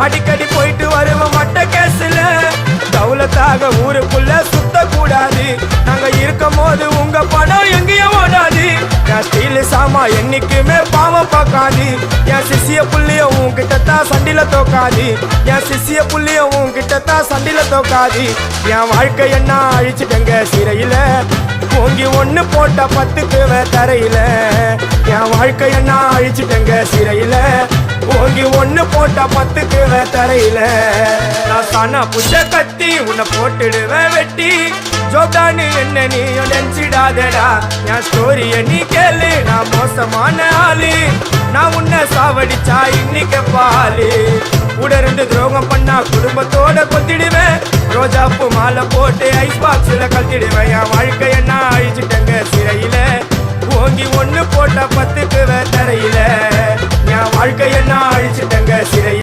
அடிக்கடி போயிட்டு வருவோம் மட்ட கேஸ்ல தௌலத்தாக ஊருக்குள்ள சுத்த கூடாது நாங்க இருக்கும் போது உங்க படம் எங்கேயும் ஓடாது என் ஸ்டீல் சாமா என்னைக்குமே பாவம் பார்க்காது என் சிசிய புள்ளிய உன்கிட்டத்தான் சண்டில தோக்காது என் சிசிய புள்ளிய உன்கிட்டத்தான் சண்டில தோக்காது என் வாழ்க்கை என்ன அழிச்சிட்டங்க சிறையில ஓங்கி ஒண்ணு போட்ட 10க்கு தரையில என் வாழ்க்கை என்ன அழிச்சிட்டங்க சிறையில ஓங்கி ஒண்ணு போட்ட 10க்கு தரையில நான் சானா புஷ கத்தி உன்னை போட்டுடுவேன் வெட்டி ஜோப்டானு என்ன நீ நினைச்சிடாதடா என் ஸ்டோரிய நீ கேளு நான் மோசமான ஆளு நான் உன்னை சாவடிச்சா இன்னைக்கு பாலு உடருந்து துரோகம் பண்ணா குடும்பத்தோட கொத்திடுவேன் ரோஜாப்பு மாலை போட்டு ஐஸ் பாக்ஸ்ல கத்திடுவேன் என் வாழ்க்கை என்ன அழிச்சிட்டங்க சிறையில ஓங்கி ஒண்ணு போட்ட 10க்கு தரையில என் வாழ்க்கை என்ன அழிச்சிட்டங்க சிறை